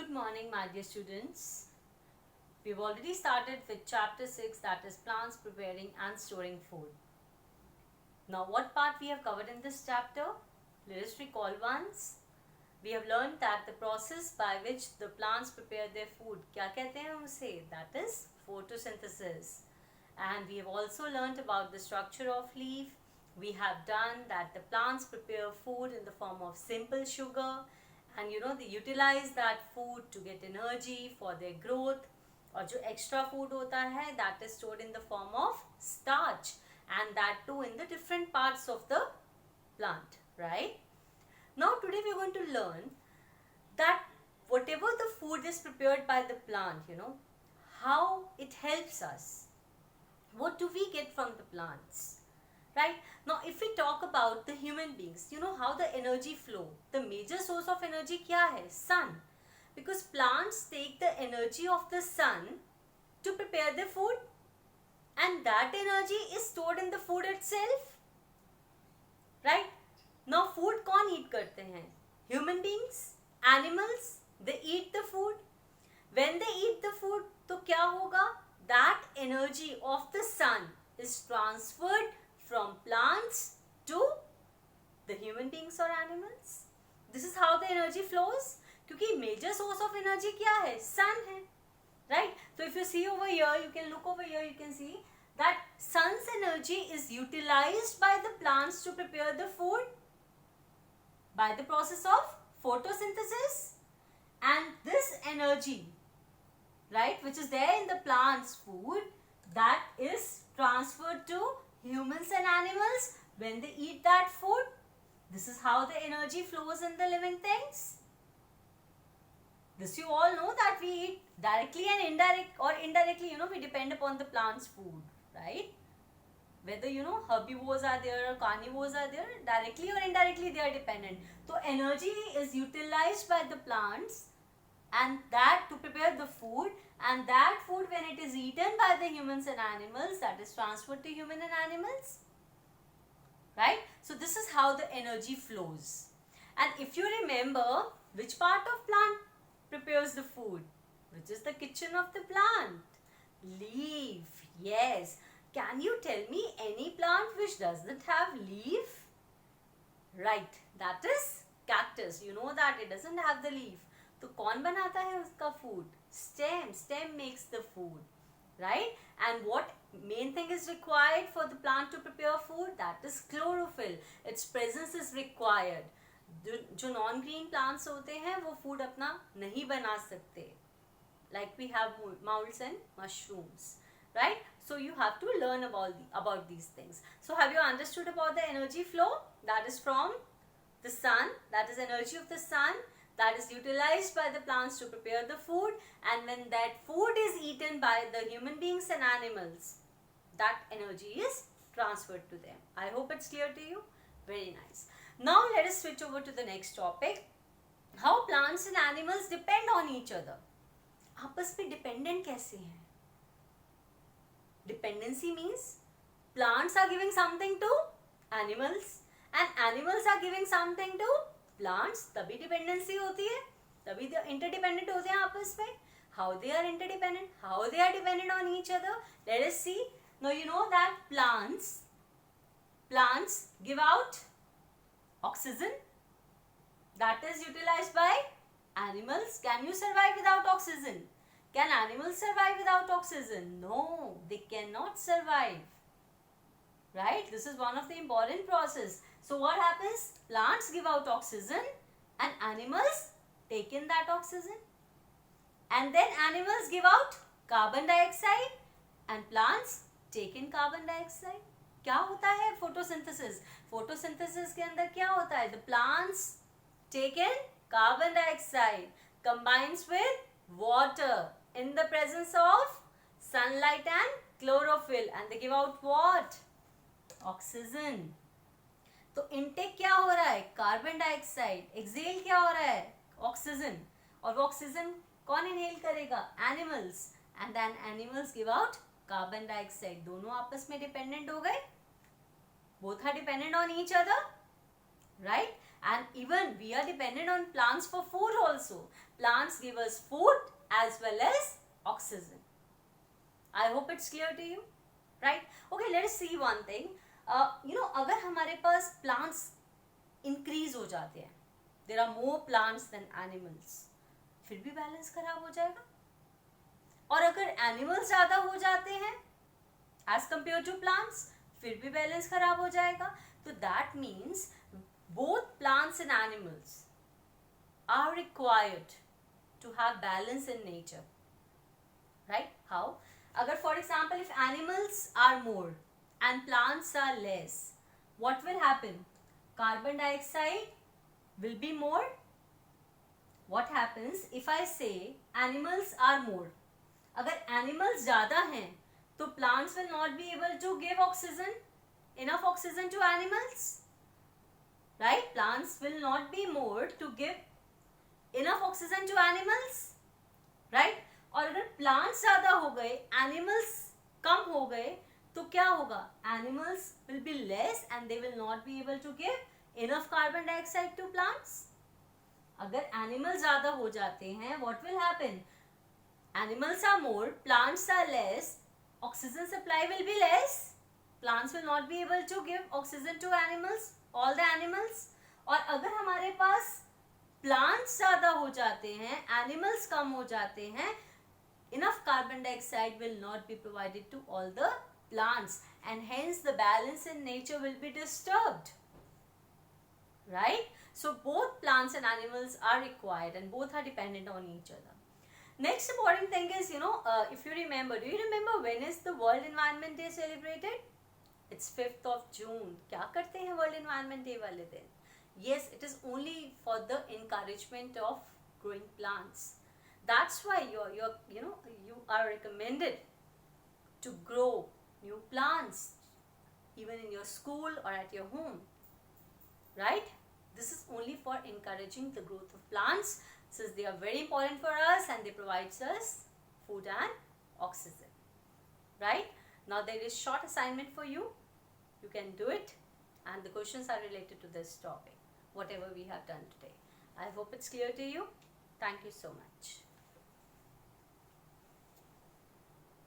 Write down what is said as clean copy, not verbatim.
good morning, my dear students. We've already started with chapter 6, that is plants preparing and storing food. Now, what part we have covered in this chapter? Let us recall once. We have learned that the process by which the plants prepare their food, क्या कहते हैं उसे? That is photosynthesis. And we have also learnt about the structure of leaf. We have done that the plants prepare food in the form of simple sugar, and they utilize that food to get energy for their growth. और जो extra food होता है, that is stored in the form of starch, and that too in the different parts of the plant, right? Now today we are going to learn that whatever the food is prepared by the plant, how it helps us. What do we get from the plants? Right? Now if we talk about the human beings, how the energy flow. The major source of energy क्या है? Sun. Because plants take the energy of the sun to prepare the food, and that energy is stored in the food itself. Right? Now food कौन eat करते हैं? Human beings, animals, they eat the food. When they eat the food, तो क्या होगा? That energy of the sun is transferred from plants to the human beings or animals. This is how the energy flows. क्योंकि major source of energy क्या है? Sun है, right? So if you see over here, you can look over here, you can see that sun's energy is utilized by the plants to prepare the food by the process of photosynthesis, and this energy, right, which is there in the plant's food, that is transferred to humans and animals when they eat that food. This is how the energy flows in the living things. This you all know, that we eat directly and indirectly, we depend upon the plant's food, right? Whether herbivores are there or carnivores are there, directly or indirectly they are dependent. So energy is utilized by the plants, and that to prepare the food, and that food when it is eaten by the humans and animals, that is transferred to human and animals, right? So this is how the energy flows. And if you remember, which part of plant prepares the food? Which is the kitchen of the plant? Leaf. Yes. Can you tell me any plant which does not have leaf? Right, that is cactus. You know that it doesn't have the leaf. तो कौन बनाता है उसका food? Stem makes the food, right? And what main thing is required for the plant to prepare food? That is chlorophyll. Its presence is required. जो non green plants होते हैं वो food अपना नहीं बना सकते. Like we have molds and mushrooms, right? So you have to learn about these things. So have you understood about the energy flow? That is from the sun, that is energy of the sun, that is utilized by the plants to prepare the food, and when that food is eaten by the human beings and animals, that energy is transferred to them. I hope it's clear to you. Very nice. Now let us switch over to the next topic. How plants and animals depend on each other. आपस में dependent कैसे हैं? Dependency means plants are giving something to animals and animals are giving something to plants. तभी dependency होती है, तभी interdependent होते हैं आपस में. How they are interdependent? How they are dependent on each other? Let us see. Now you know that plants give out oxygen that is utilized by animals. Can you survive without oxygen? Can animals survive without oxygen? No, they cannot survive. Right? This is one of the important process. So what happens? Plants give out oxygen and animals take in that oxygen. And then animals give out carbon dioxide and plants take in carbon dioxide. क्या होता है photosynthesis? Photosynthesis के अंदर क्या होता है? The plants take in carbon dioxide, combines with water in the presence of sunlight and chlorophyll, and they give out what? Oxygen. तो intake क्या हो रहा है? Carbon dioxide. Exhale क्या हो रहा है? Oxygen. और वो oxygen कौन inhale करेगा? Animals. And then animals give out carbon dioxide. दोनों आपस में dependent हो गए. Both are dependent on each other, right? And even we are dependent on plants for food also. Plants give us food as well as oxygen. I hope it's clear to you, right? Okay, let us see one thing. अगर हमारे पास plants increase हो जाते हैं, there are more plants than animals, फिर भी balance खराब हो जाएगा. और अगर animals ज़्यादा हो जाते हैं as compared to plants, फिर भी balance खराब हो जाएगा. So that means both plants and animals are required to have balance in nature, right? How? Agar for example, if animals are more and plants are less, what will happen? Carbon dioxide will be more. What happens if I say animals are more? Agar animals ज़्यादा हैं, तो plants will not be able to give oxygen, enough oxygen to animals. Right? Plants will not be more to give enough oxygen to animals. Right? और अगर plants ज़्यादा हो गए, animals कम हो गए, तो क्या होगा? Animals will be less and they will not be able to give enough carbon dioxide to plants. अगर animals ज़्यादा हो जाते हैं, what will happen? Animals are more, plants are less, oxygen supply will be less. Plants will not be able to give oxygen to animals, all the animals. और अगर हमारे पास plants ज़्यादा हो जाते हैं, animals कम हो जाते हैं, enough carbon dioxide will not be provided to all the plants, and hence the balance in nature will be disturbed. Right? So both plants and animals are required and both are dependent on each other. Next important thing is, if you remember, do you remember when is the World Environment Day celebrated? It's 5th of June. क्या करते हैं World Environment Day वाले दिन? Yes, it is only for the encouragement of growing plants. That's why you are recommended to grow new plants even in your school or at your home. Right? This is only for encouraging the growth of plants, since they are very important for us and they provide us food and oxygen. Right? Now there is short assignment for you. You can do it, and the questions are related to this topic, whatever we have done today. I hope it's clear to you. Thank you so much.